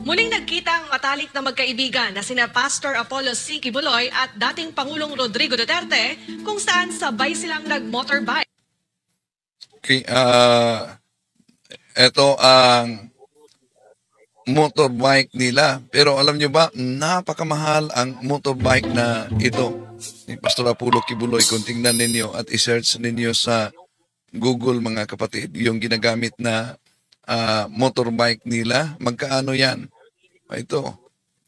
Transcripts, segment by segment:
Muling nagkita ang matalik na magkaibigan na sina Pastor Apollo C. Kibuloy at dating Pangulong Rodrigo Duterte kung saan sabay silang nag-motorbike. Okay, ito ang motorbike nila. Pero alam nyo ba, napakamahal ang motorbike na ito ni Pastor Apollo Kibuloy. Kung tingnan ninyo at i-search ninyo sa Google, mga kapatid, yung ginagamit na motorbike nila, magkaano yan? Ito,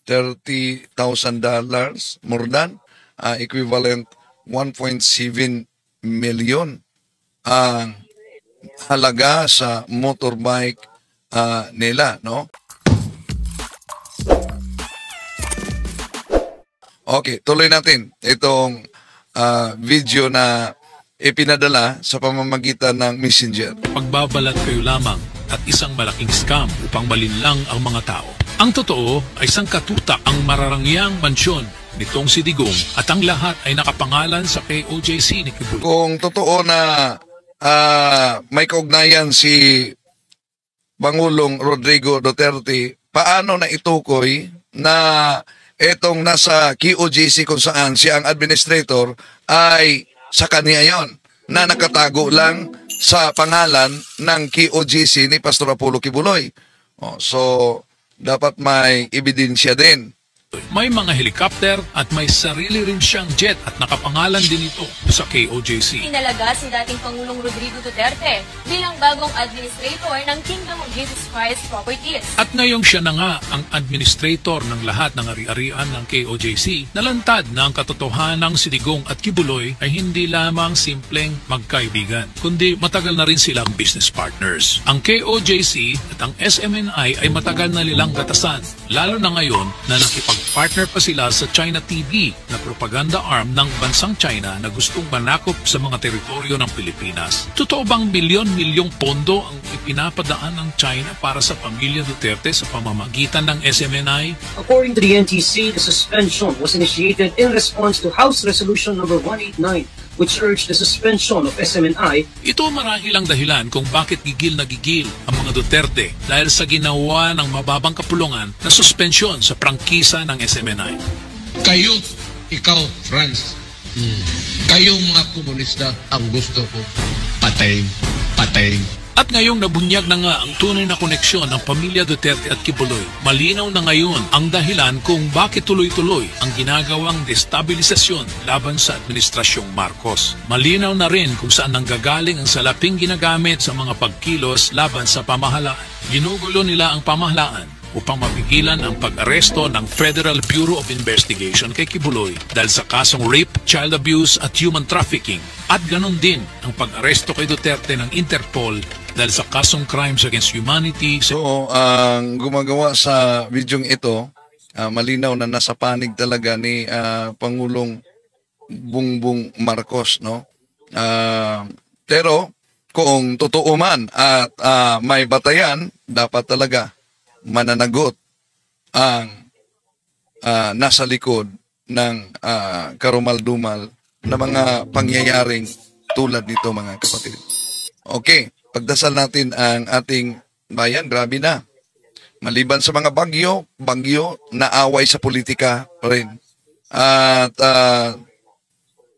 $30,000, more than, equivalent 1.7 million ang halaga sa motorbike nila, no? Okay, tuloy natin itong video na ipinadala sa pamamagitan ng Messenger. Pagbabalat kayo lamang at isang malaking scam upang malinlang ang mga tao. Ang totoo ay sangkatutak ang mararangyang mansyon nitong si Digong at ang lahat ay nakapangalan sa KOJC ni Kibuloy. Kung totoo na may kaugnayan si Pangulong Rodrigo Duterte, paano na itukoy na etong nasa KOJC kung saan siya ang administrator ay sa kanya yon na nakatago lang sa pangalan ng KOJC ni Pastor Apollo Kibuloy. So, dapat may ebidensya din. May mga helicopter at may sarili rin siyang jet at nakapangalan din ito sa KOJC. Inalaga si dating Pangulong Rodrigo Duterte bilang bagong administrator ng Kingdom of Jesus Christ Properties. At ngayong siya na nga ang administrator ng lahat ng ari-arian ng KOJC, nalantad na ang katotohanan ng si Digong at Kibuloy ay hindi lamang simpleng magkaibigan, kundi matagal na rin silang business partners. Ang KOJC at ang SMNI ay matagal na nilang gatasan, lalo na ngayon na nakipag-partner pa sila sa China TV na propaganda arm ng bansang China na gustong manakop sa mga teritoryo ng Pilipinas. Totoo bang milyon-milyong pondo ang ipinapadaan ng China para sa pamilya Duterte sa pamamagitan ng SMNI? According to the NTC, the suspension was initiated in response to House Resolution number 189, which urged the suspension of SMNI. Ito marahil ang dahilan kung bakit gigil na gigil ang mga Duterte dahil sa ginawa ng mababang kapulungan na suspensyon sa prangkisa ng SMNI. Kayo, ikaw, Franz, kayong mga komunista ang gusto ko patayin. At ngayong nabunyag na nga ang tunay na koneksyon ng pamilya Duterte at Kibuloy, malinaw na ngayon ang dahilan kung bakit tuloy-tuloy ang ginagawang destabilisasyon laban sa Administrasyong Marcos. Malinaw na rin kung saan nanggagaling ang salaping ginagamit sa mga pagkilos laban sa pamahalaan. Ginugulo nila ang pamahalaan upang mapigilan ang pag-aresto ng Federal Bureau of Investigation kay Kibuloy dahil sa kasong rape, child abuse at human trafficking. At ganon din ang pag-aresto kay Duterte ng Interpol dahil sa kasong crimes against humanity. So, ang gumagawa sa videong ito, malinaw na nasa panig talaga ni Pangulong Bongbong Marcos, no? Pero kung totoo man at may batayan, dapat talaga mananagot ang nasa likod ng karumal-dumal na mga pangyayaring tulad nito, mga kapatid. Okay, pagdasal natin ang ating bayan. Grabe na. Maliban sa mga bagyo na away sa politika rin. At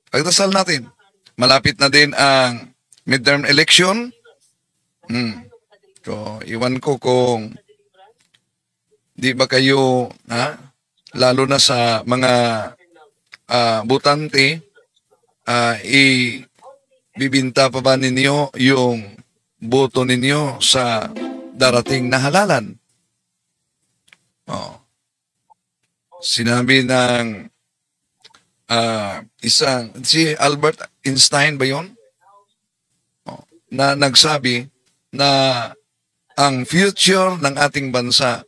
pagdasal natin, malapit na din ang midterm election. So, iwan ko kung di ba kayo, lalo na sa mga butante, ibibinta pa ba ninyo yung boto ninyo sa darating na halalan? Sinabi ng si Albert Einstein ba yun? Na nagsabi na ang future ng ating bansa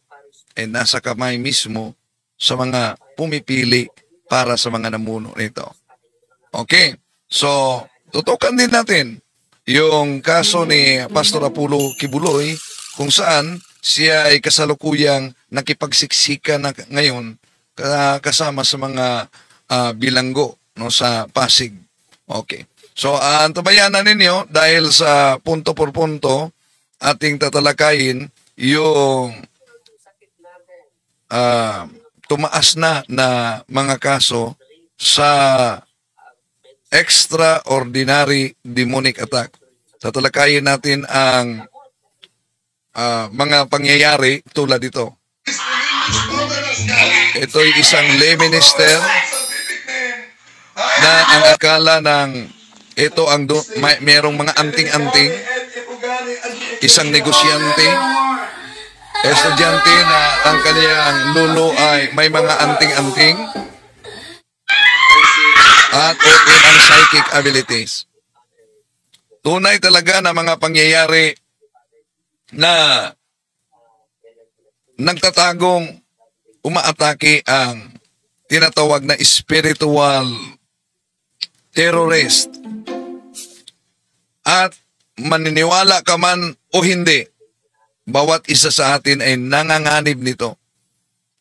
ay nasa kamay mismo sa mga pumipili para sa mga namuno nito. Okay, so tutukan din natin yung kaso ni Pastor Apollo Kibuloy kung saan siya ay kasalukuyang nakipagsiksika na ngayon kasama sa mga bilanggo, no, sa Pasig. Okay, so antabayanan ninyo dahil sa punto por punto ating tatalakayin yung tumaas na mga kaso sa extraordinary demonic attack. Tatalakayin natin ang mga pangyayari tulad ito. Ito'y isang lay minister na ang akala ng ito ang mayroong mga anting-anting, isang negosyante, estudyante na ang kanyang lulo ay may mga anting-anting at open ang psychic abilities. Tunay talaga na mga pangyayari na nagtatagong umaatake ang tinatawag na spiritual terrorist. At maniniwala ka man o hindi, bawat isa sa atin ay nanganganib nito.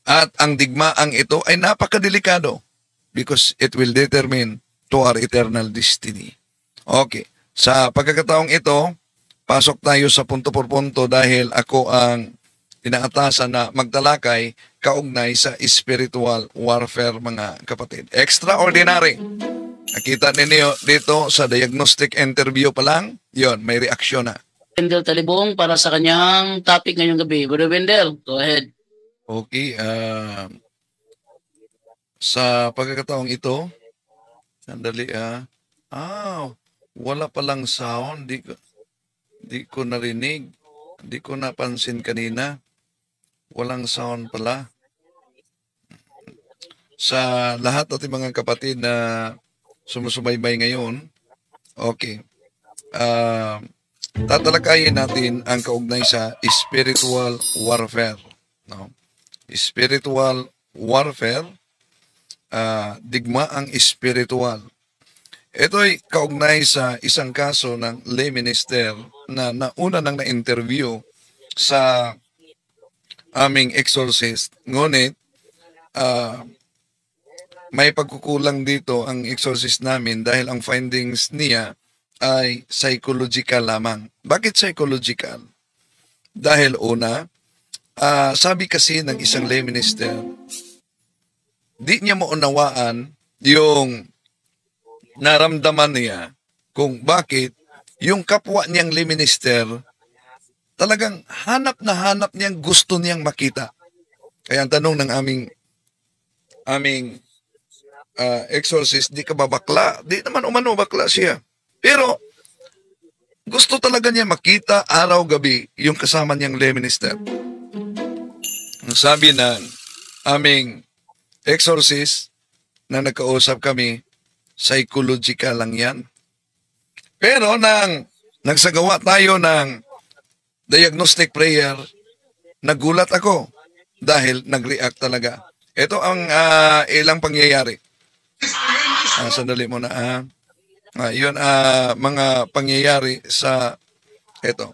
At ang digmaang ito ay napakadelikado because it will determine to our eternal destiny. Okay. Sa pagkakataong ito, pasok tayo sa punto por punto dahil ako ang inaatasan na magtalakay kaugnay sa spiritual warfare, mga kapatid. Extraordinary. Nakita ninyo dito sa diagnostic interview pa lang, yon, may reaksyon na. Wendell Talibong para sa kanyang topic ngayong gabi. Brother Wendell, go ahead. Okay. Sa pagkakataong ito, sandali wala palang sound. Di ko narinig. Di ko napansin kanina. Walang sound pala. Sa lahat natin mga kapatid na sumusubaybay ngayon, okay. Tatalakayin natin ang kaugnay sa spiritual warfare. No? Spiritual warfare, digmaang spiritual. Ito'y kaugnay sa isang kaso ng lay minister na nauna nang na-interview sa aming exorcist. Ngunit, may pagkukulang dito ang exorcist namin dahil ang findings niya ay psychological lamang. Bakit psychological? Dahil una, sabi kasi ng isang lay minister, di niya maunawaan yung naramdaman niya kung bakit yung kapwa niyang lay minister talagang hanap niyang gusto niyang makita. Kaya ang tanong ng aming exorcist, di ka ba bakla? Di naman umano bakla siya. Pero gusto talaga niya makita araw-gabi yung kasama niyang lay minister. Ang sabi ng aming exorcist na nagkausap kami, psychological lang yan. Pero nang nagsagawa tayo ng diagnostic prayer, nagulat ako dahil nag-react talaga. Ito ang ilang pangyayari. Sandali mo na. Yun, mga pangyayari sa ito.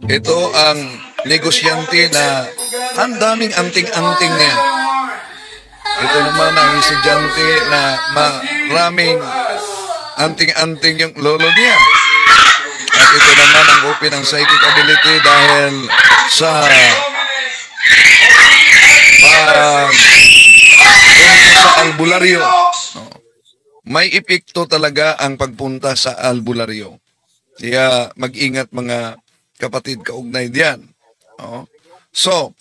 Ito ang negosyante na ang daming anting-anting niya. Ito naman ang estudyante na maraming anting-anting yung lolo niya. At ito naman ang open ng psychic ability dahil sa albularyo. May epekto talaga ang pagpunta sa albularyo. Kaya mag-ingat mga kapatid kaugnay diyan. So,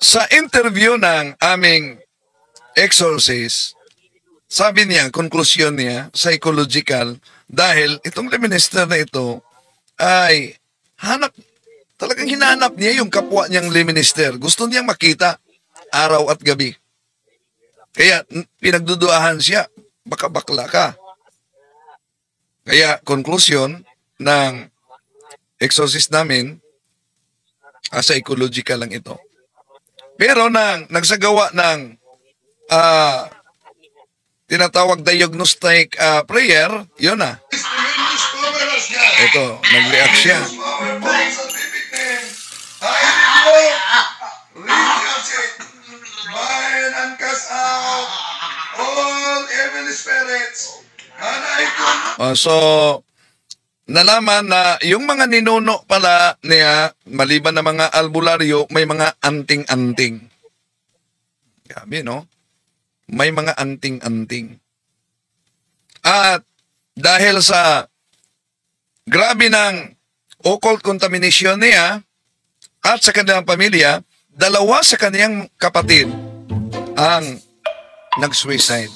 sa interview ng aming exorcist, sabi niya, konklusyon niya, psychological, dahil itong minister na ito ay talagang hinanap niya yung kapwa niyang minister. Gusto niyang makita araw at gabi. Kaya pinagduduahan siya, baka bakla ka. Kaya konklusyon ng exorcist namin, psychological lang ito. Pero nang nagsagawa ng tinatawag diagnostic prayer, yun na. Ito, nag-react siya. Bind and cast out all evil spirits. I So, nalaman na yung mga ninuno pala niya, maliban na mga albularyo, may mga anting-anting. Grabe, no? May mga anting-anting. At dahil sa grabe ng occult contamination niya at sa kanilang pamilya, 2 sa kaniyang kapatid ang nag-suicide.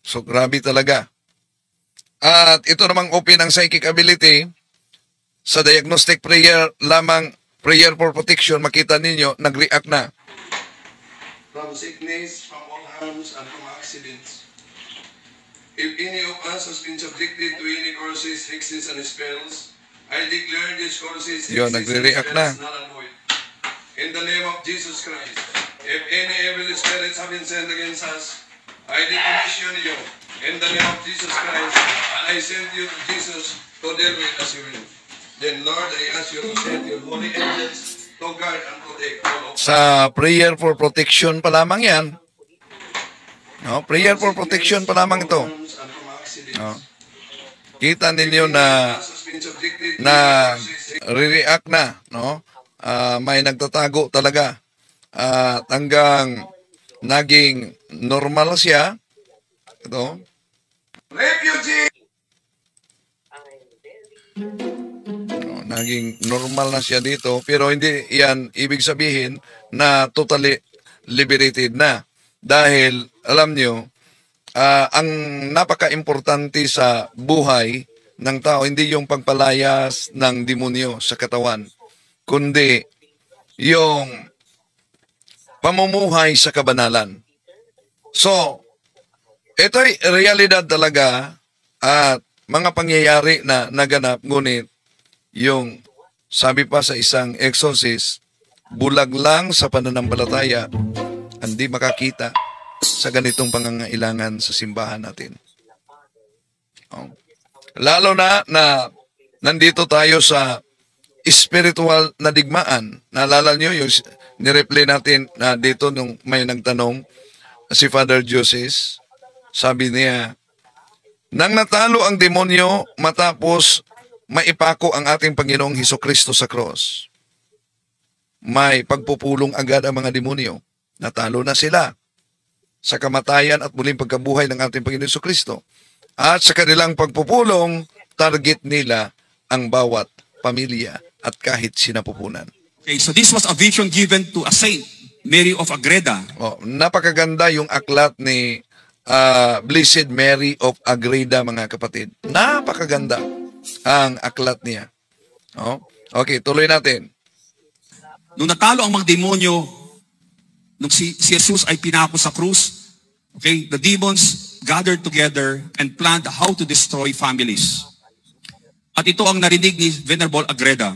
So, grabe talaga. At ito namang open ang psychic ability sa diagnostic prayer lamang, prayer for protection, makita ninyo, nag-react na. From sickness, from all harms, and from accidents. If any of us has been subjected to any curses, hexes, and spells, I declare these curses, hexes, and spells null and void. In the name of Jesus Christ, if any evil spirits have been sent against us, I decommission you. In the name of Jesus Christ, and I send you to Jesus to deal with as you will. Then Lord, I ask you to send your holy angels to guard and protect all of us. Sa prayer for protection pa lamang yan. No, prayer for protection pa lamang ito. No. Kita ninyo na re-react na, no? May nagtatago talaga. Hanggang naging normal siya. Ito. Refugee! No, naging normal na siya dito, pero hindi yan ibig sabihin na totally liberated na. Dahil, alam nyo, ang napaka-importante sa buhay ng tao, hindi yung pagpalayas ng demonyo sa katawan, kundi yung pamumuhay sa kabanalan. So, ito'y realidad talaga at mga pangyayari na naganap, ngunit yung sabi pa sa isang exorcist, bulag lang sa pananampalataya, hindi makakita sa ganitong pangangailangan sa simbahan natin. Lalo na nandito tayo sa spiritual na digmaan. Naalala nyo yung nireplay natin na dito nung may nagtanong si Father Joses. Sabi niya, nang natalo ang demonyo matapos maipako ang ating Panginoong Hesukristo sa cross, may pagpupulong agad ang mga demonyo. Natalo na sila sa kamatayan at muling pagkabuhay ng ating Panginoong Hesukristo. At sa kanilang pagpupulong, target nila ang bawat pamilya at kahit sinapupunan. Okay, so this was a vision given to a saint, Mary of Agreda. Napakaganda yung aklat ni Blessed Mary of Agreda, mga kapatid. Napakaganda ang aklat niya. Okay, tuloy natin. Nung natalo ang mga demonyo, nung si Jesus ay pinako sa krus, okay, the demons gathered together and planned how to destroy families. At ito ang narinig ni Venerable Agreda.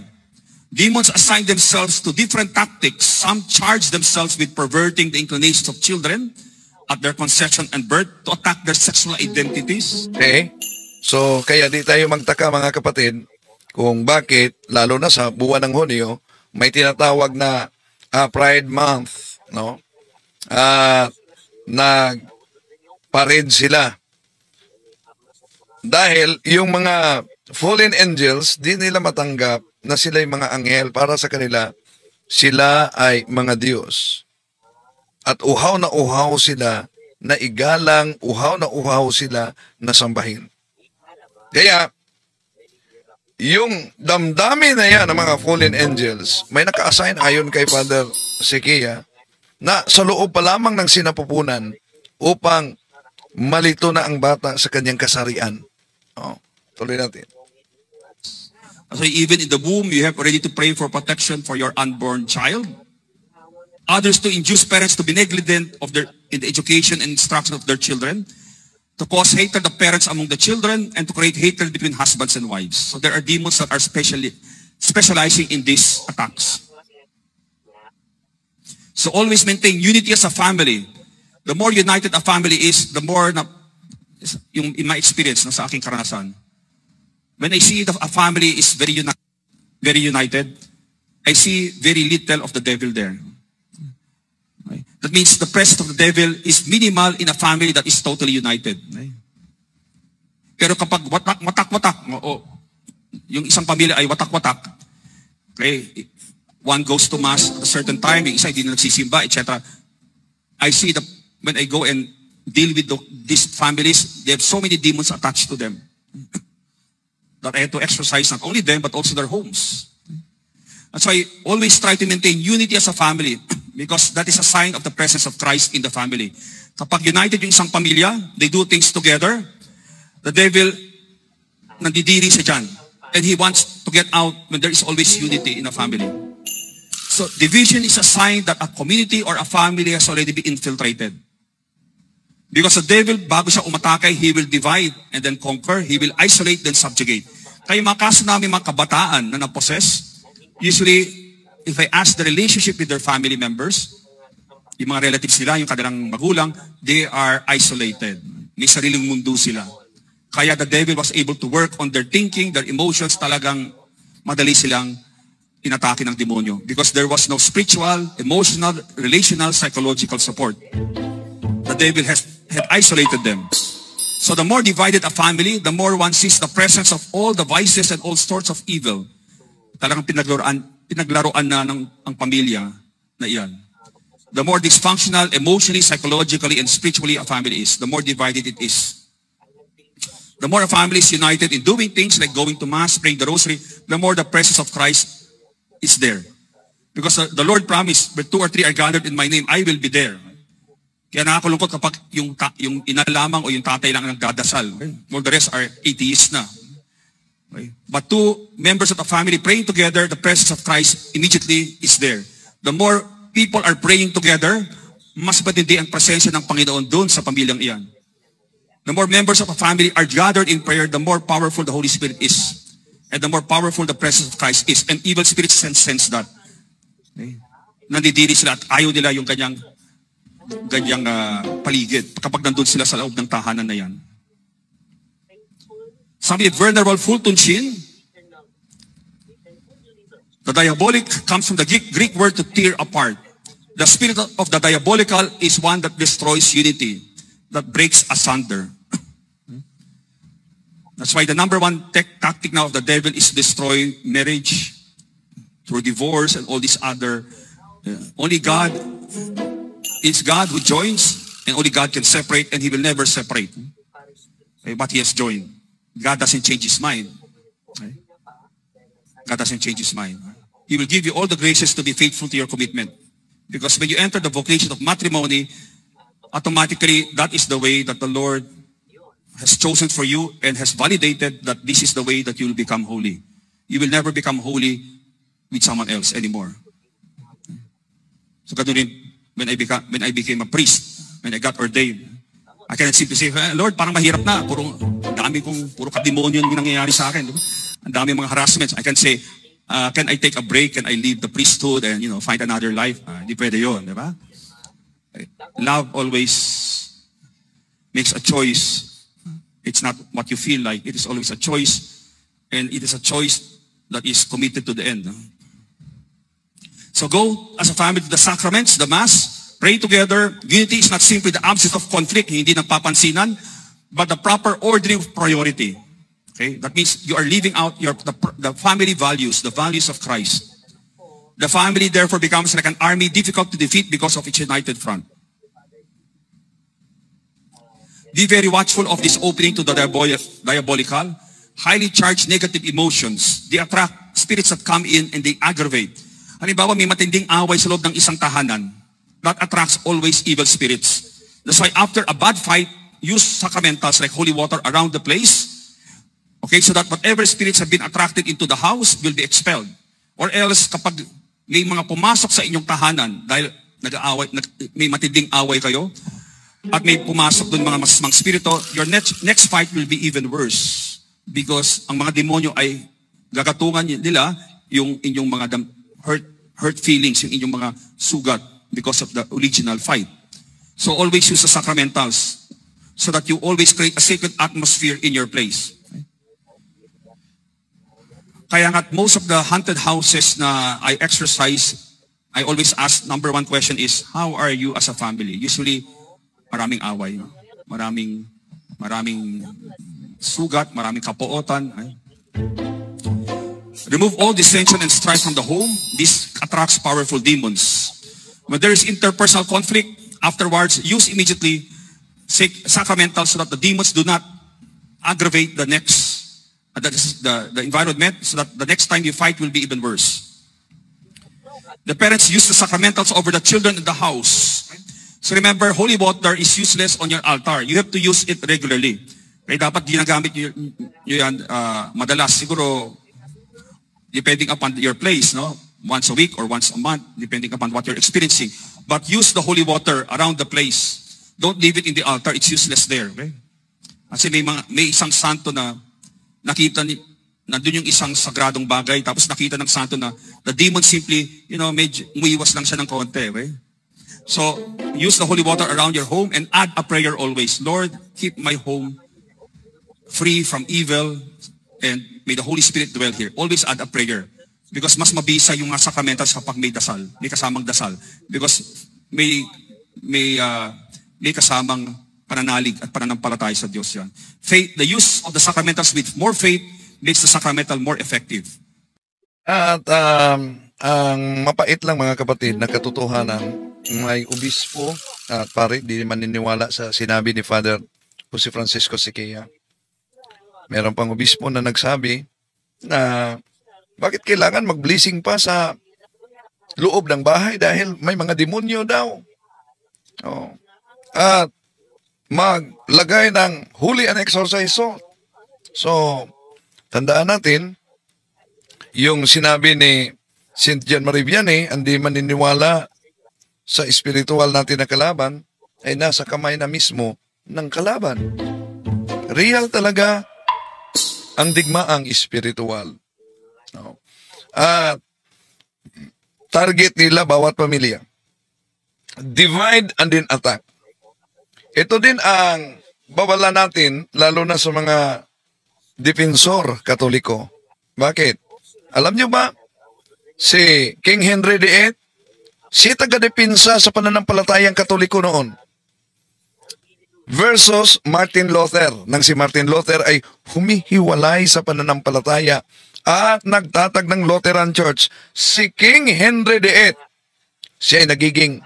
Demons assign themselves to different tactics. Some charge themselves with perverting the inclinations of children at their conception and birth to attack their sexual identities. Okay. So, kaya di tayo magtaka, mga kapatid, kung bakit, lalo na sa buwan ng Hunyo, may tinatawag na Pride Month, no? Nag-parade sila. Dahil yung mga fallen angels, di nila matanggap na sila yung mga anghel. Para sa kanila, sila ay mga Diyos. At uhaw na uhaw sila na igalang, uhaw na uhaw sila na sambahin. Kaya, yung damdamin na yan ng mga fallen angels, may naka-assign ayon kay Father Sequia na sa loob pa lamang ng sinapupunan upang malito na ang bata sa kanyang kasarian. Tuloy natin. So even in the womb, you have already to pray for protection for your unborn child. Others to induce parents to be negligent in the education and instruction of their children, to cause hatred of parents among the children, and to create hatred between husbands and wives. So there are demons that are specializing in these attacks. So always maintain unity as a family. The more united a family is, the more, in my experience, sa aking karanasan, when I see that a family is very united, I see very little of the devil there. That means the presence of the devil is minimal in a family that is totally united. Pero kapag watak-watak, yung isang pamilya ay watak-watak, okay, one goes to mass at a certain time, yung isa hindi na nagsisimba, etc. I see that when I go and deal with these families, they have so many demons attached to them that I have to exorcise not only them, but also their homes. That's why I always try to maintain unity as a family because that is a sign of the presence of Christ in the family. Kapag united yung isang pamilya, they do things together, the devil nandidiri siya dyan. And he wants to get out when there is always unity in a family. So division is a sign that a community or a family has already been infiltrated. Because the devil, bago siya umatake, he will divide and then conquer. He will isolate, then subjugate. Kaya mga kaso namin mga kabataan na napossess, usually, if I ask the relationship with their family members, yung mga relatives nila, yung kanilang magulang, they are isolated. May sariling mundo sila. Kaya the devil was able to work on their thinking, their emotions, talagang madali silang inatake ng demonyo. Because there was no spiritual, emotional, relational, psychological support. The devil had isolated them. So the more divided a family, the more one sees the presence of all the vices and all sorts of evil. Talagang pinaglaruan na ang pamilya na iyan. The more dysfunctional, emotionally, psychologically, and spiritually a family is, the more divided it is. The more a family is united in doing things like going to mass, praying the rosary, the more the presence of Christ is there. Because the Lord promised, where 2 or 3 are gathered in my name, I will be there. Kaya nakakalungkot kapag yung ina lamang o yung tatay lang ang nagdadasal. Okay? All the rest are atheists na. Okay? But 2 members of the family praying together, the presence of Christ immediately is there. The more people are praying together, mas matindi ang presensya ng Panginoon doon sa pamilyang iyan. The more members of a family are gathered in prayer, the more powerful the Holy Spirit is. And the more powerful the presence of Christ is. And evil spirits sense that. Okay? Nandidiri sila at ayaw nila yung ganyang paligid kapag nandun sila sa loob ng tahanan na yan. Sabi ni Venerable Fulton Sheen, the diabolic comes from the Greek word to tear apart. The spirit of the diabolical is one that destroys unity, that breaks asunder. That's why the number one tactic now of the devil is to destroy marriage through divorce and all these other. Only God is God who joins, and only God can separate, and He will never separate. Okay, but He has joined. God doesn't change His mind. Okay? God doesn't change His mind. He will give you all the graces to be faithful to your commitment. Because when you enter the vocation of matrimony, automatically that is the way that the Lord has chosen for you and has validated that this is the way that you will become holy. You will never become holy with someone else anymore. So when I became a priest, when I got ordained, I cannot simply say, Lord, parang mahirap na. Puro kademonyo yung nangyayari sa akin. Ang dami mga harassments. I can say, can I take a break? Can I leave the priesthood and find another life? Hindi pwede yun, di ba? Love always makes a choice. It's not what you feel like. It is always a choice. And it is a choice that is committed to the end. So go as a family to the sacraments, the Mass, pray together. Unity is not simply the absence of conflict, hindi nagpapansinan, but the proper ordering of priority. Okay? That means you are living out the family values, the values of Christ. The family therefore becomes like an army difficult to defeat because of its united front. Be very watchful of this opening to the diabolical, highly charged negative emotions. They attract spirits that come in and they aggravate. Halimbawa, may matinding away sa loob ng isang tahanan. That attracts always evil spirits. That's why after a bad fight, use sacramentals like holy water around the place. Okay, so that whatever spirits have been attracted into the house will be expelled. Or else, kapag may mga pumasok sa inyong tahanan, dahil may matinding away kayo, at may pumasok dun mga masamang spirito, your next fight will be even worse. Because ang mga demonyo ay gagatungan nila yung inyong mga hurt feelings, yung inyong mga sugat because of the original fight. So always use the sacramentals so that you always create a sacred atmosphere in your place. Kaya nga most of the haunted houses na I exercise, I always ask, number one question is, how are you as a family? Usually, maraming away, maraming sugat, maraming kapuotan. Remove all dissension and strife from the home. This attracts powerful demons. When there is interpersonal conflict, afterwards, use immediately sacramental so that the demons do not aggravate the environment, so that the next time you fight will be even worse. The parents use the sacramentals over the children in the house. So remember, holy water is useless on your altar. You have to use it regularly. Kaya dapat ginagamit nyo yan madalas. Siguro, depending upon your place, no? Once a week or once a month, depending upon what you're experiencing. But use the holy water around the place. Don't leave it in the altar. It's useless there. Okay? Kasi may isang santo na nakita nandun yung isang sagradong bagay, tapos nakita ng santo na the demon simply, medyo umiiwas lang siya ng konti. Okay? So, use the holy water around your home and add a prayer always. Lord, keep my home free from evil and may the Holy Spirit dwell here. Always add a prayer. Because mas mabisa yung sacramentals kapag may dasal, may kasamang dasal. Because may kasamang pananalig at pananampalataya sa Diyos yan. Faith, the use of the sacramentals with more faith makes the sacramental more effective. At ang mapait lang mga kapatid na katotohanan, may obispo at pare di maniniwala sa sinabi ni Father Jose Francisco Siqueira. Meron pang obispo na nagsabi na bakit kailangan mag-blessing pa sa loob ng bahay dahil may mga demonyo daw. Oh. At maglagay ng holy and exorcise salt. So, tandaan natin, yung sinabi ni St. John Marie Vianney, hindi maniniwala sa spiritual natin na kalaban, ay nasa kamay na mismo ng kalaban. Real talaga ang digmaang spiritual. No? At target nila bawat pamilya. Divide and then attack. Ito din ang bawala natin, lalo na sa mga defensor katoliko. Bakit? Alam nyo ba, si King Henry VIII, si taga-depensa sa pananampalatayang katoliko noon. Versus Martin Luther. Nang si Martin Luther ay humihiwalay sa pananampalataya at nagtatag ng Lutheran Church. Si King Henry VIII, siya ay nagiging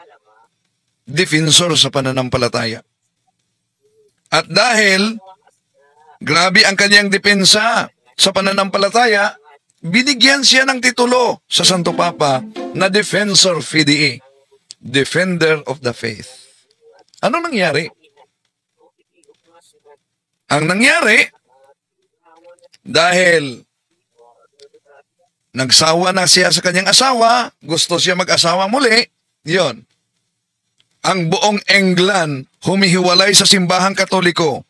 defensor sa pananampalataya. At dahil grabe ang kanyang depensa sa pananampalataya, binigyan siya ng titulo sa Santo Papa na Defensor Fidei, Defender of the Faith. Ano nangyari? Ang nangyari, dahil nagsawa na siya sa kanyang asawa, gusto siya mag-asawa muli, yon. Ang buong England humihiwalay sa simbahang katoliko.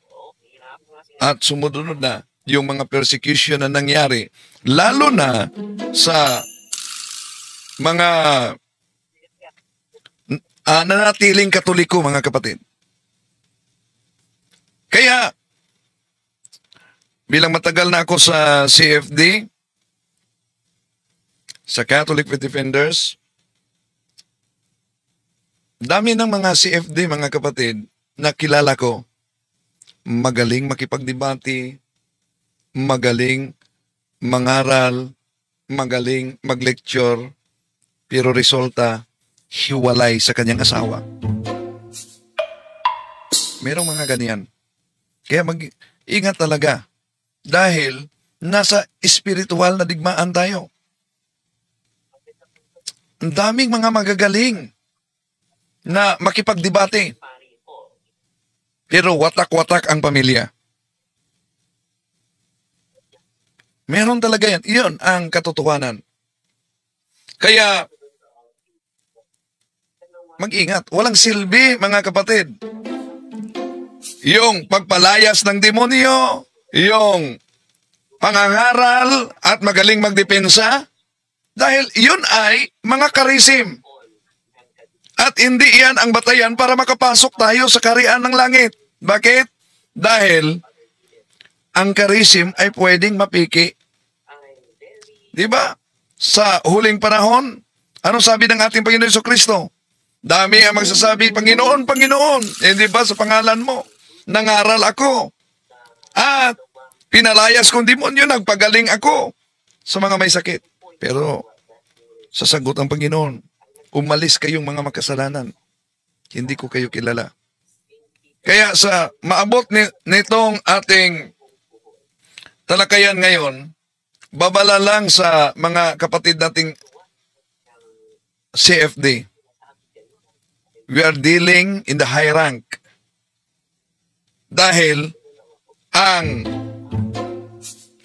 At sumunod na yung mga persecution na nangyari, lalo na sa mga nanatiling katoliko, mga kapatid. Kaya, bilang matagal na ako sa CFD, sa Catholic Faith Defenders, dami ng mga CFD, mga kapatid, na kilala ko. Magaling makipagdebate, magaling mangaral, magaling mag-lecture, pero resulta, hiwalay sa kanyang asawa. Merong mga ganyan. Kaya mag-ingat talaga. Dahil nasa spiritual na digmaan tayo. Ang daming mga magagaling na makipagdebate. Pero watak-watak ang pamilya. Meron talaga yan. Iyon ang katotohanan. Kaya, mag-ingat. Walang silbi, mga kapatid. Yung pagpalayas ng demonyo, yung pangangaral at magaling magdepensa, dahil yun ay mga karisim. At hindi yan ang batayan para makapasok tayo sa kaharian ng langit. Bakit? Dahil ang karisim ay pwedeng mapiki. Diba? Sa huling panahon, ano sabi ng ating Panginoon Jesucristo? Dami ang magsasabi, Panginoon, Panginoon. Eh, di ba sa pangalan mo, nangaral ako. At Pinalayas kong demonyo, nagpagaling ako sa mga may sakit. Pero, sasagot ang Panginoon, umalis kayong mga makasalanan. Hindi ko kayo kilala. Kaya sa maabot nitong ating talakayan ngayon, babala lang sa mga kapatid nating CFD. We are dealing in the high rank. Dahil ang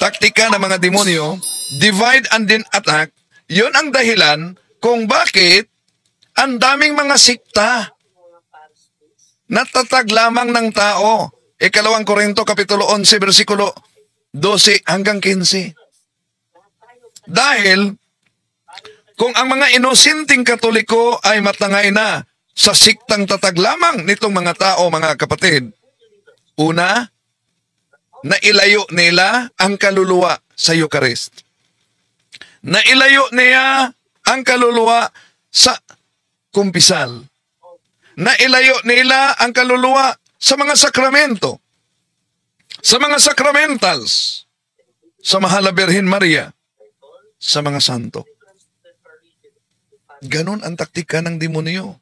taktika ng mga demonyo, divide and then attack, yun ang dahilan kung bakit ang daming mga sikta natatag lamang ng tao. Ikalawang Korinto, Kapitulo 11, versikulo 12 hanggang 15. Dahil, kung ang mga inosenteng Katoliko ay matangay na sa siktang tatag lamang nitong mga tao, mga kapatid, una, nailayo nila ang kaluluwa sa Eucharist. Nailayo niya ang kaluluwa sa kumpisal. Nailayo nila ang kaluluwa sa mga sakramento, sa mga sacramentals, sa Mahal na Birhen Maria, sa mga santo. Ganon ang taktika ng demonyo.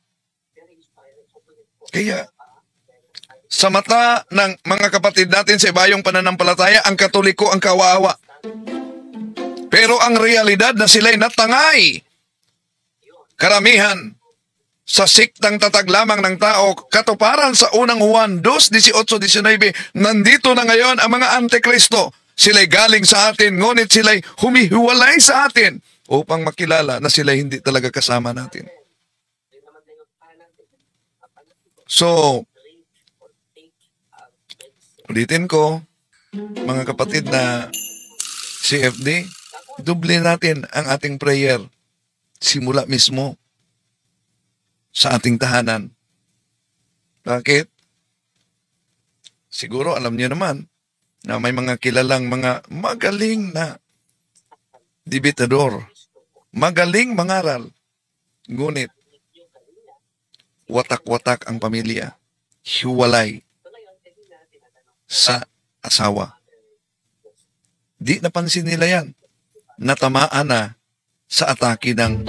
Kaya, sa mata ng mga kapatid natin sa ibayong pananampalataya, ang Katoliko ang kawawa. Pero ang realidad na sila'y natangay, karamihan, sa siktang tatag lamang ng tao, katuparan sa unang Juan 2:18-19, nandito na ngayon ang mga Antikristo. Sila'y galing sa atin, ngunit sila'y humihiwalay sa atin upang makilala na sila'y hindi talaga kasama natin. So, ulitin ko, mga kapatid na CFD, duble natin ang ating prayer simula mismo sa ating tahanan. Bakit? Siguro alam niyo naman na may mga kilalang mga magaling na debitador, magaling mangaral, ngunit watak-watak ang pamilya, hiwalay sa asawa. Di napansin nila yan. Natamaan na sa atake ng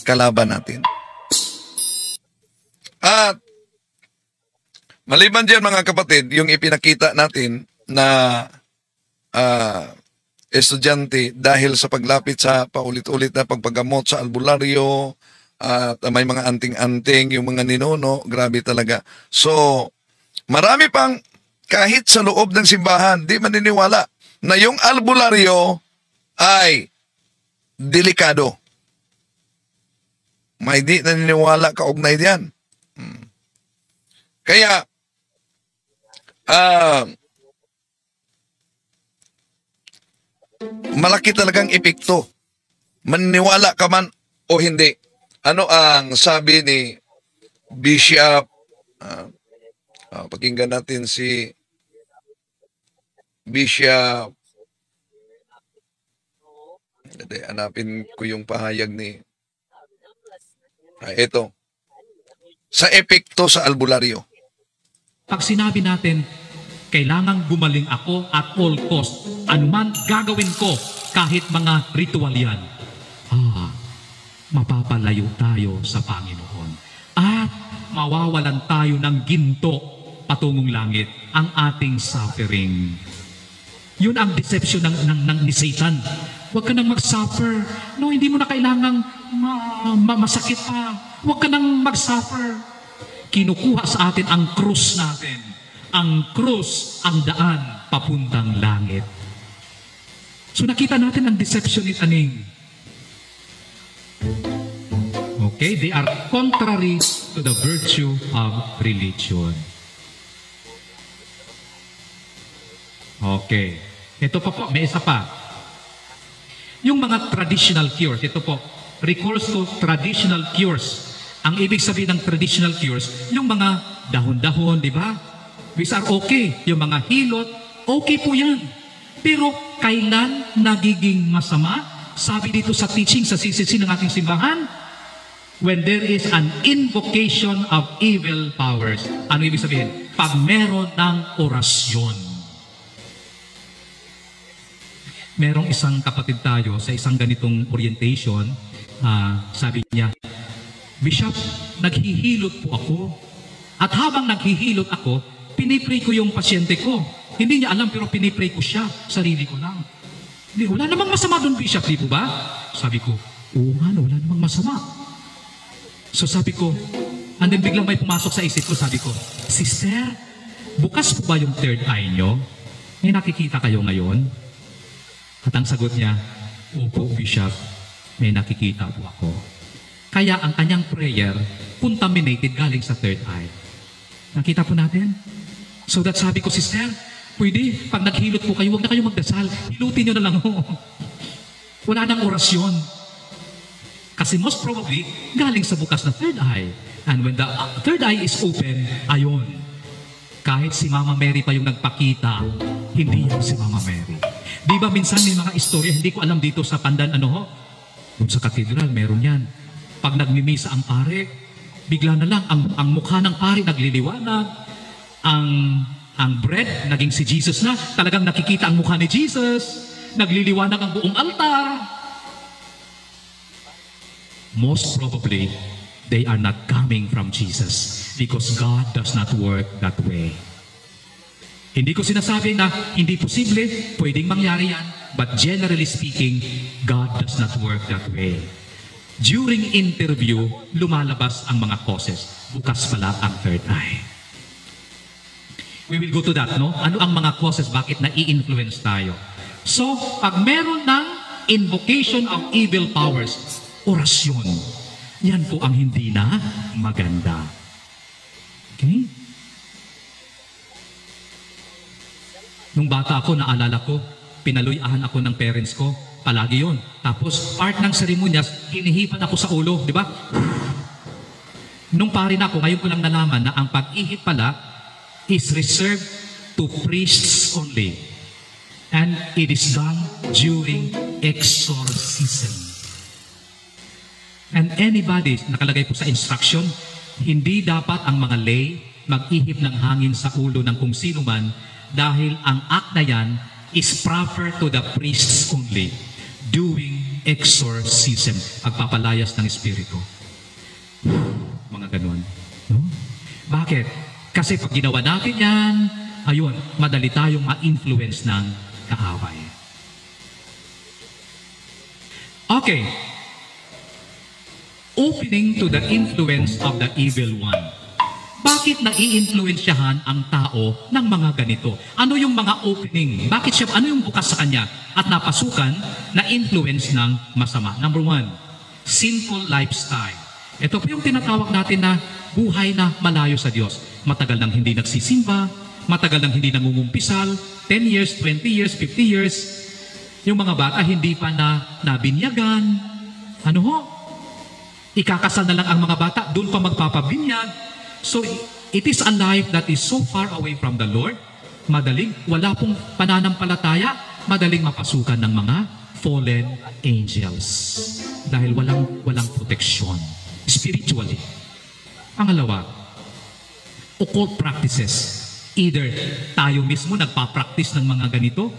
kalaban natin. At maliban dyan mga kapatid, yung ipinakita natin na estudyante dahil sa paglapit sa paulit-ulit na pagpagamot sa albularyo at may mga anting-anting, yung mga ninuno, grabe talaga. So, marami pang kahit sa loob ng simbahan, di maniniwala na yung albularyo ay delikado. May di naniniwala kaugnay diyan. Kaya, malaki talagang epekto. Maniniwala ka man o hindi. Ano ang sabi ni Bishop, pakinggan natin si Bishop, hanapin ko yung pahayag ni, ito, sa epekto sa albularyo. Pag sinabi natin, kailangang gumaling ako at all cost, anuman gagawin ko, kahit mga ritual yan, mapapalayo tayo sa Panginoon. At mawawalan tayo ng ginto patungong langit, ang ating suffering. Yun ang deception ni Satan. Huwag ka nang mag-suffer. No, hindi mo na kailangang masakit pa. Huwag ka nang mag-suffer. Kinukuha sa atin ang krus natin. Ang krus, ang daan, papuntang langit. So nakita natin ang deception ni Taning. Okay, they are contrary to the virtue of religion. Okay. Ito pa po, may isa pa. Yung mga traditional cures, ito po, recourse to traditional cures. Ang ibig sabihin ng traditional cures, yung mga dahon-dahon, di ba? Which are okay. Yung mga hilot, okay po yan. Pero kailan nagiging masama? Sabi dito sa teaching, sa CCC ng ating simbahan, when there is an invocation of evil powers. Ano ibig sabihin? Pag meron ng orasyon. merong isang kapatid tayo sa isang ganitong orientation, sabi niya, Bishop, naghihilot po ako. At habang naghihilot ako, pinipray ko yung pasyente ko. Hindi niya alam pero pinipray ko siya, sarili ko lang. Hindi, wala namang masama doon, Bishop, di po ba? Sabi ko, oo nga, wala namang masama. So sabi ko, and then biglang may pumasok sa isip ko, sabi ko, Sister, bukas po ba yung third eye nyo? May nakikita kayo ngayon? At ang sagot niya, opo, Bishop, may nakikita po ako. Kaya ang kanyang prayer, contaminated galing sa third eye. Nakita po natin? So that sabi ko, Sister, pwede, pag naghilot po kayo, huwag na kayo magdasal. Hilutin nyo na lang ho. Wala nang orasyon. Kasi most probably, galing sa bukas na third eye. And when the third eye is open, ayon. Kahit si Mama Mary pa yung nagpakita, hindi yung si Mama Mary. Di ba minsan may mga istorya, hindi ko alam dito sa Pandan, kung sa katedral, meron yan. Pag nagmimisa ang pare, bigla na lang, ang mukha ng pare nagliliwanag, ang bread, naging si Jesus na, talagang nakikita ang mukha ni Jesus, nagliliwanag ang buong altar. Most probably, they are not coming from Jesus because God does not work that way. Hindi ko sinasabi na hindi posible, pwedeng mangyari yan, but generally speaking, God does not work that way. During interview, lumalabas ang mga causes. Bukas pala ang third eye. We will go to that, no? Ano ang mga causes? Bakit na-i-influence tayo? So, pag meron ng invocation of evil powers, orasyon, yan po ang hindi na maganda. Okay? Nung bata ako, naalala ko, pinaluyahan ako ng parents ko, palagi yun. Tapos, part ng seremonyas, hinihipan ako sa ulo, di ba? Nung pare na ako, ngayon ko lang nalaman na ang pag-ihip pala is reserved to priests only. And it is done during exorcism. And anybody, nakalagay po sa instruction, hindi dapat ang mga lay mag-ihip ng hangin sa ulo ng kung sino man dahil ang act na yan is proper to the priests only. Doing exorcism, pagpapalayas ng espiritu. Mga ganun. No? Bakit? Kasi pag ginawa natin yan, ayun, madali tayong ma-influence ng kaaway. Okay. Opening to the influence of the evil one. Bakit nai-influensyahan ang tao ng mga ganito? Ano yung mga opening? Bakit siya, ano yung bukas sa kanya? At napasukan na influence ng masama. Number 1, sinful lifestyle. Ito po yung tinatawag natin na buhay na malayo sa Diyos. Matagal nang hindi nagsisimba, matagal nang hindi nangungumpisal, 10 years, 20 years, 50 years. Yung mga bata hindi pa na nabinyagan. Ano ho? Ikakasal na lang ang mga bata, doon pa magpapabinyag. So, it is a life that is so far away from the Lord. Madaling, wala pong pananampalataya, madaling mapasukan ng mga fallen angels. Dahil walang proteksyon. Spiritually. Pangalawa, occult practices. Either tayo mismo nagpa-practice ng mga ganito,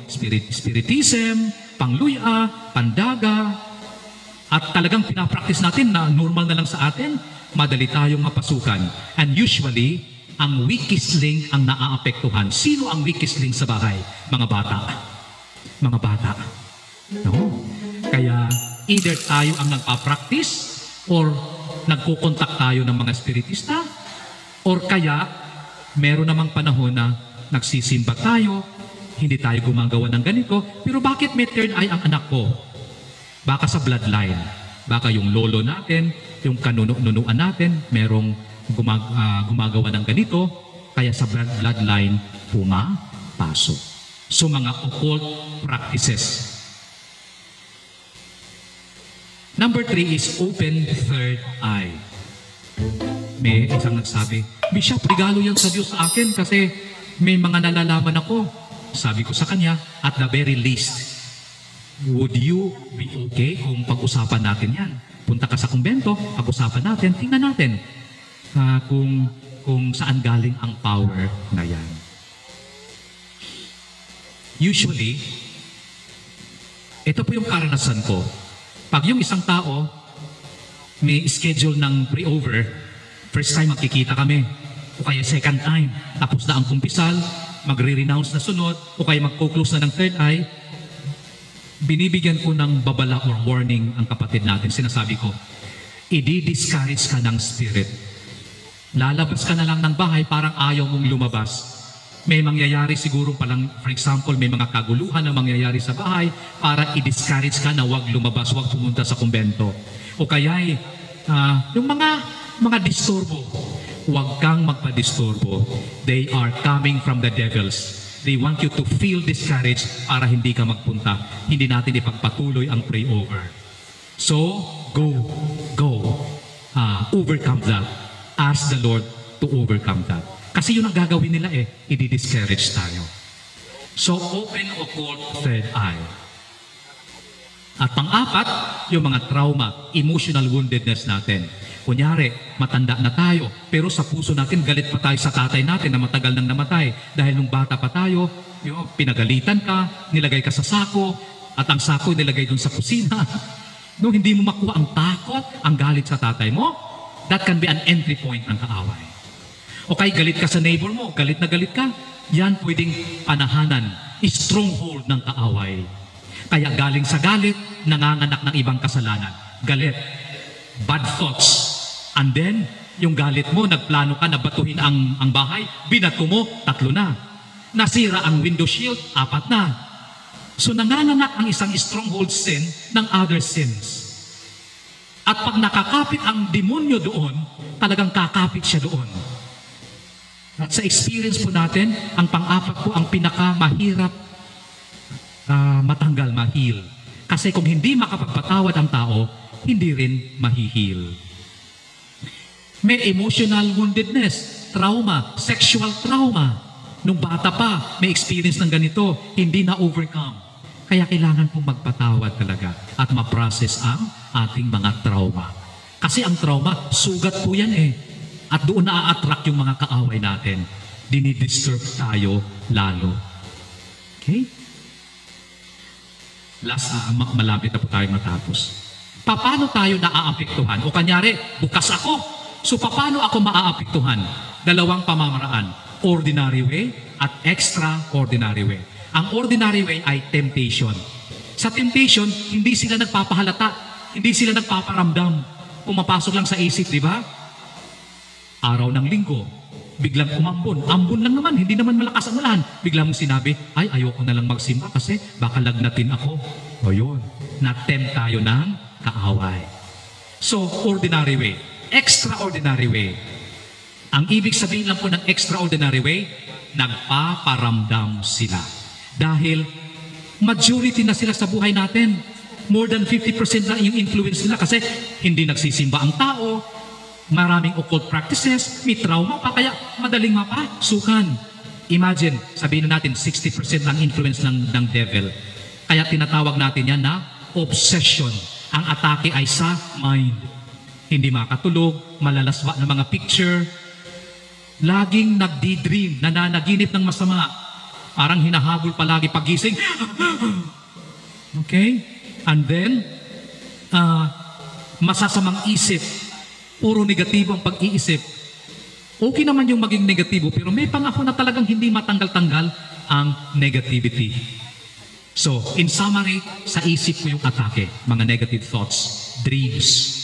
spiritism, pangluya, pandaga, at talagang pinapractice natin na normal na lang sa atin, madali tayong mapasukan. And usually, ang weakest link ang naaapektuhan. Sino ang weakest link sa bahay? Mga bata. Mga bata. No? Kaya, either tayo ang nagpa-practice or nagkukontak tayo ng mga spiritista or kaya, meron namang panahon na nagsisimba tayo, hindi tayo gumagawa ng ganito, pero bakit may third eye ang anak ko? Baka sa bloodline. Baka yung lolo natin, yung kanunuan natin, merong gumagawa ng ganito, kaya sa bloodline pumapasok. So mga occult practices. Number 3 is open third eye. May isang nagsabi, Bishop, regalo yan sa Diyos sa akin kasi may mga nalalaman ako. Sabi ko sa kanya, at the very least, would you be okay kung pag-usapan natin yan? Punta ka sa kumbento, pag-usapan natin, tingnan natin kung saan galing ang power na yan. Usually, Ito po yung karanasan ko. Pag yung isang tao may schedule ng pre-over, first time magkikita kami, o kaya second time, tapos na ang kumpisal, magre-renounce na sunod, o kaya magko-close na ng third eye, binibigyan ko ng babala or warning ang kapatid natin. Sinasabi ko, i-discourage ka ng spirit. Lalabas ka na lang ng bahay, parang ayaw mong lumabas. May mangyayari siguro palang, for example, may mga kaguluhan na mangyayari sa bahay para i-discourage ka na huwag lumabas, huwag pumunta sa kumbento. O kaya yung mga disturbo, huwag kang magpa-disturbo. They are coming from the devils. They want you to feel discouraged para hindi ka magpunta. Hindi natin ipagpatuloy ang pray-over. So, go. Overcome that. Ask the Lord to overcome that. Kasi yun ang gagawin nila i-discourage tayo. So, open occult third eye. At pang-apat, yung mga trauma, emotional woundedness natin. Kunyari, matanda na tayo, pero sa puso natin, galit pa tayo sa tatay natin na matagal nang namatay. Dahil nung bata pa tayo, pinagalitan ka, nilagay ka sa sako, at ang sako nilagay dun sa kusina. No, hindi mo makuha ang takot, ang galit sa tatay mo, that can be an entry point ng kaaway. O kaya galit ka sa neighbor mo, galit na galit ka, yan pwedeng panahanan, stronghold ng kaaway. Kaya galing sa galit, nanganganak ng ibang kasalanan. Galit, bad thoughts. And then, yung galit mo, nagplano ka na batuhin ang bahay, binato mo, 3 na. Nasira ang window shield, 4 na. So nanganganak ang isang stronghold sin ng other sins. At pag nakakapit ang demonyo doon, talagang kakapit siya doon. At sa experience po natin, ang pang-apat po ang pinakamahirap matanggal, mahil. Kasi kung hindi makapagpatawad ang tao, hindi rin mahihil. May emotional woundedness, trauma, sexual trauma. Nung bata pa, may experience ng ganito, hindi na-overcome. Kaya kailangan pong magpatawad talaga at ma-process ang ating mga trauma. Kasi ang trauma, sugat po yan At doon na-attract yung mga kaaway natin. Dinidisturb tayo lalo. Okay? Last, malapit na po tayo matapos. Paano tayo naaapektuhan? O kanyari, bukas ako. So paano ako maaapektuhan? 2 pamamaraan. Ordinary way at extraordinary way. Ang ordinary way ay temptation. Sa temptation, hindi sila nagpapahalata. Hindi sila nagpaparamdam. Pumapasok lang sa isip, di ba? Araw ng linggo, biglang umambon. Ambon lang naman, hindi naman malakas ang ulan. Biglang sinabi, ay ayoko na lang magsimba kasi baka lagnatin ako. O yun, na-tempt tayo ng kaaway. So, ordinary way. Extraordinary way. Ang ibig sabihin lang po ng extraordinary way, nagpaparamdam sila. Dahil majority na sila sa buhay natin. More than 50% na yung influence nila kasi hindi nagsisimba ang tao, maraming occult practices, may trauma pa, kaya madaling mapasukan. Imagine, sabihin na natin, 60% ng influence ng devil. Kaya tinatawag natin yan na obsession. Ang atake ay sa mind. Hindi makatulog, malalaswa ng mga picture, laging nagdi-dream, nananaginip ng masama. Parang hinahabol palagi pagising. Okay? And then, masasamang isip. Puro negatibo ang pag-iisip. Okay naman yung maging negatibo, pero may pangako na talagang hindi matanggal-tanggal ang negativity. So, in summary, sa isip mo yung atake, mga negative thoughts, dreams.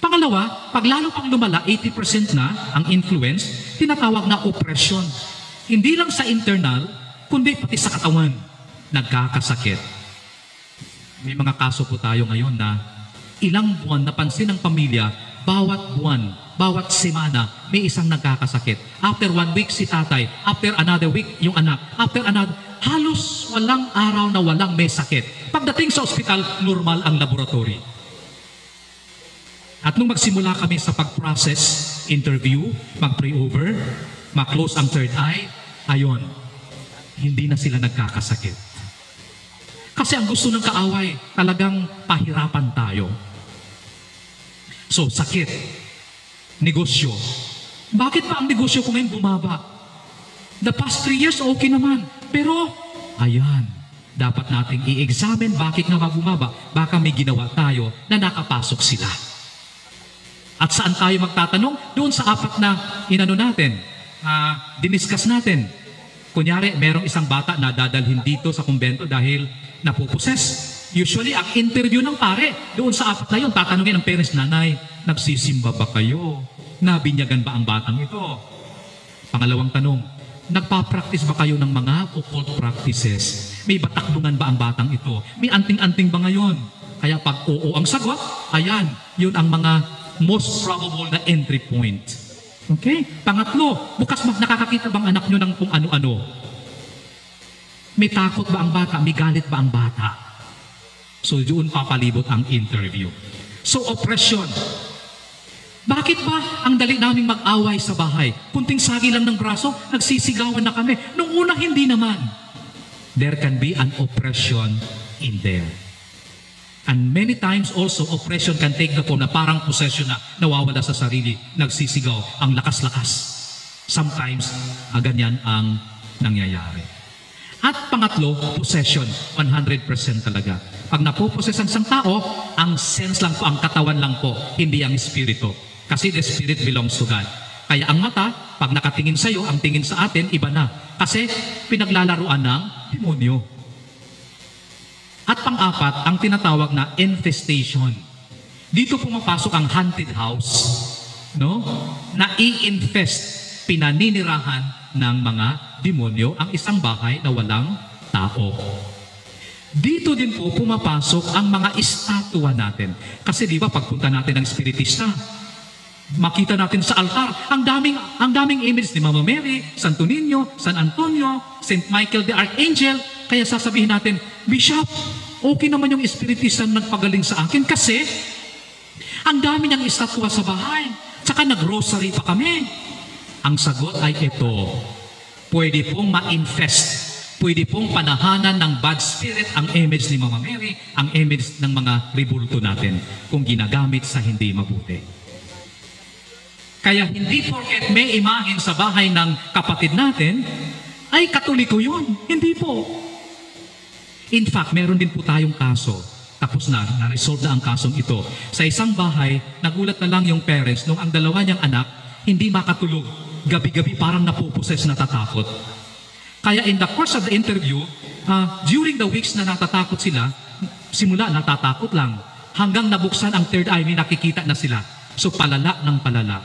Pangalawa, pag lalo pang lumala, 80% na ang influence, tinatawag na oppression. Hindi lang sa internal, kundi pati sa katawan, nagkakasakit. May mga kaso po tayo ngayon na ilang buwan napansin ng pamilya, bawat buwan, bawat semana, may isang nagkakasakit. After 1 week si tatay, after another week yung anak, after another, halos walang araw na walang may sakit. Pagdating sa ospital, normal ang laboratory. At nung magsimula kami sa pag-process, interview, mag-pray over, mag-close ang third eye, ayon, hindi na sila nagkakasakit. Kasi ang gusto ng kaaway, talagang pahirapan tayo. So, sakit, negosyo. Bakit pa ang negosyo ko ngayon bumaba? The past 3 years, okay naman. Pero, ayan, dapat nating i-examine bakit nga bumaba. Baka may ginawa tayo na nakapasok sila. At saan tayo magtatanong? Doon sa apat na inano natin, diniscuss natin. Kunyari, merong isang bata na dadalhin dito sa kumbento dahil napuposes. Usually, ang interview ng pare, doon sa apat na yun, tatanungin ng parents, nanay, nagsisimba ba kayo? Nabinyagan ba ang batang ito? Pangalawang tanong, nagpa-practice ba kayo ng mga occult practices? May batakbungan ba ang batang ito? May anting-anting ba ngayon? Kaya pag oo ang sagot, ayan, yun ang mga most probable na entry point. Okay? Pangatlo, bukas nakakakita bang anak nyo ng kung ano-ano? May takot ba ang bata? May galit ba ang bata? So, doon papalibot ang interview. So, oppression. Bakit ba ang dali naming mag-away sa bahay? Kunting sagi lang ng braso, nagsisigawan na kami. Nung una, hindi naman. There can be an oppression in there. And many times also, oppression can take the form na parang possession na nawawala sa sarili, nagsisigaw, ang lakas-lakas. Sometimes, ganyan ang nangyayari. At pangatlo, possession, 100% talaga. Pag napoposes ang isang tao, ang sense lang po, ang katawan lang po, hindi ang espiritu. Kasi the spirit belongs to God. Kaya ang mata, pag nakatingin sa iyo, ang tingin sa atin, iba na. Kasi pinaglalaruan ng demonyo. At pang-apat, ang tinatawag na infestation. Dito pumapasok ang haunted house, no? Na i-infest, pinaninirahan ng mga demonyo ang isang bahay na walang tao. Dito din po pumapasok ang mga estatwa natin. Kasi di ba pagpunta natin ng spiritista, makita natin sa altar, ang daming image ni Mama Mary, Santo Niño, San Antonio, Saint Michael the Archangel. Kaya sasabihin natin, Bishop, okay naman yung spiritista na nagpagaling sa akin kasi ang dami niyang estatwa sa bahay. Tsaka nag-rosary pa kami. Ang sagot ay ito, pwede pong ma-infest. Pwede pong panahanan ng bad spirit ang image ni Mama Mary, ang image ng mga ribulto natin kung ginagamit sa hindi mabuti. Kaya hindi porket may imahin sa bahay ng kapatid natin, ay katoliko yun. Hindi po. In fact, meron din po tayong kaso. Tapos na-resolve na ang kasong ito. Sa isang bahay, nagulat na lang yung parents nung ang dalawa niyang anak hindi makatulog. Gabi-gabi parang napuposes, natatakot. Kaya in the course of the interview, during the weeks na natatakot sila, simula natatakot lang, hanggang nabuksan ang third eye, may nakikita na sila. So palala ng palala.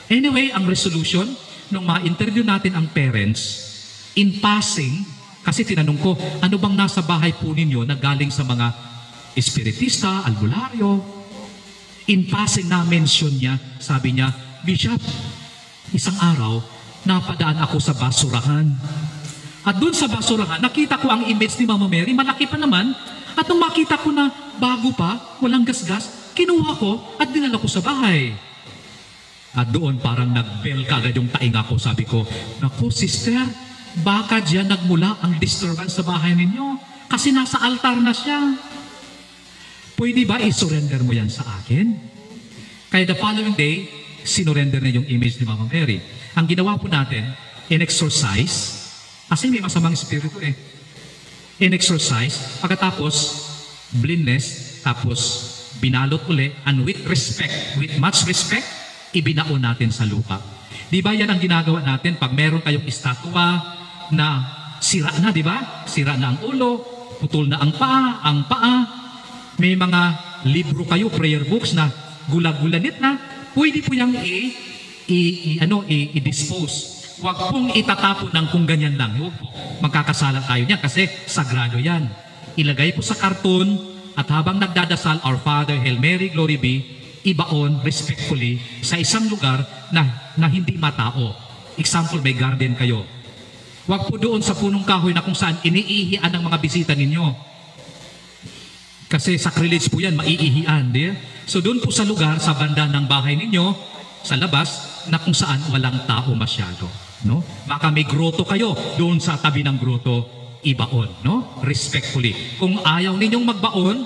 Anyway, ang resolution, nung ma-interview natin ang parents, in passing, kasi tinanong ko, ano bang nasa bahay po ninyo na galing sa mga espiritista, albularyo? In passing na mention niya, sabi niya, Bishop, isang araw, napadaan ako sa basurahan. At doon sa basurahan, nakita ko ang image ni Mama Mary, malaki pa naman. At nung makita ko na bago pa, walang gasgas, kinuha ko at dinala ko sa bahay. At doon parang nag-bell kagad yung tainga ko. Sabi ko, naku sister, baka diyan nagmula ang disturbance sa bahay ninyo. Kasi nasa altar na siya. Pwede ba i-surrender mo yan sa akin? Kaya the following day, sinurrender na yung image ni Mama Mary. Ang ginawa po natin, in-exorcise, kasi may masamang espiritu eh. In-exorcise, pagkatapos, blindness, tapos binalot uli, and with respect, with much respect, ibinaon natin sa lupa. Di ba yan ang ginagawa natin pag meron kayong estatwa na sira na, di ba? Sira na ang ulo, putol na ang paa, may mga libro kayo, prayer books na gulag-gulanit na, pwede po yung i-dispose. Huwag pong itatapon ng kung ganyan lang. Huwag po. Magkakasala tayo niyan kasi sagrado yan. Ilagay po sa karton at habang nagdadasal, Our Father, Hail Mary, Glory be, ibaon respectfully sa isang lugar na hindi matao. Example, may garden kayo. Huwag po doon sa punong kahoy na kung saan iniihian ng mga bisita ninyo. Kasi sacrilege po yan, maiihian. Di? So doon po sa lugar, sa banda ng bahay ninyo, sa labas, na kung saan walang tao masyado. No? Baka may groto kayo, doon sa tabi ng groto, ibaon. No? Respectfully. Kung ayaw ninyong magbaon,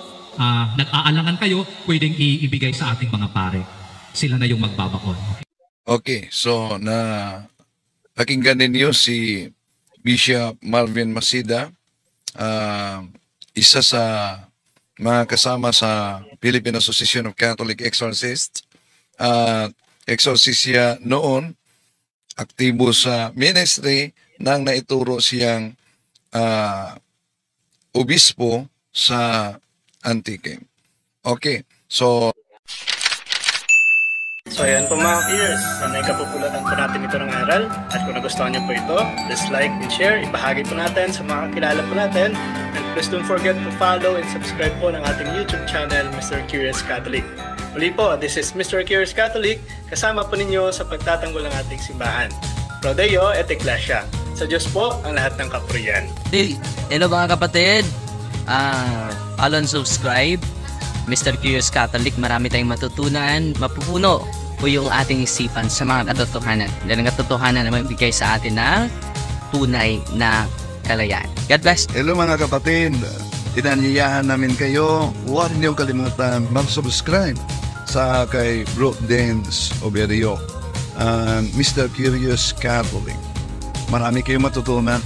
nag-aalangan kayo, pwedeng ibigay sa ating mga pare. Sila na yung magbabaon. Okay, so pakinggan ninyo si Bishop Marvin Masida isa sa mga kasama sa Philippine Association of Catholic Exorcists. Exorcist siya noon, aktibo sa ministry nang naituro siyang obispo sa Antique. Okay, so ayan po mga peers, sanay kapupulatan po natin ito ng aral at kung nagustuhan niyo po ito, please like and share, ibahagi po natin sa mga kakilala po natin and please don't forget to follow and subscribe po ng ating YouTube channel, Mr. Curious Catholic. Muli po, this is Mr. Curious Catholic, kasama po ninyo sa pagtatanggol ng ating simbahan. Pro Deo et Ecclesia. Sa Diyos po ang lahat ng kapurian. Hello mga kapatid, follow and subscribe Mr. Curious Catholic. Marami tayong matutunan, mapupuno po yung ating isipan sa mga katotohanan. Dahil ang katotohanan na magbigay sa atin ng tunay na kalayaan. God bless. hello mga kapatid, inanyayahan namin kayo, huwag niyo kalimutan mag-subscribe sa kay Bro Dance Oberio, Mr. Curious Catholic. Marami kayong matutunan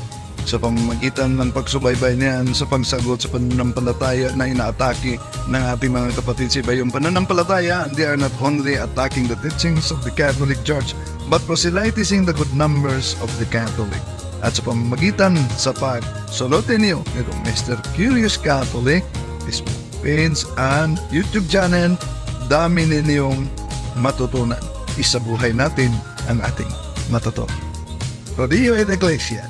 sa pamamagitan ng pagsubaybay niyan sa pagsagot sa pananampalataya na inaatake ng ating mga kapatid sa iba. Yung pananampalataya, they are not only attacking the teachings of the Catholic Church, but proselytizing the good numbers of the Catholic. At sa pamamagitan sa pagsunutin niyo nitong Mr. Curious Catholic, Facebook page and YouTube channel, dami ninyong matutunan. Isabuhay natin ang ating matutunan. Pro Deo et Ecclesia.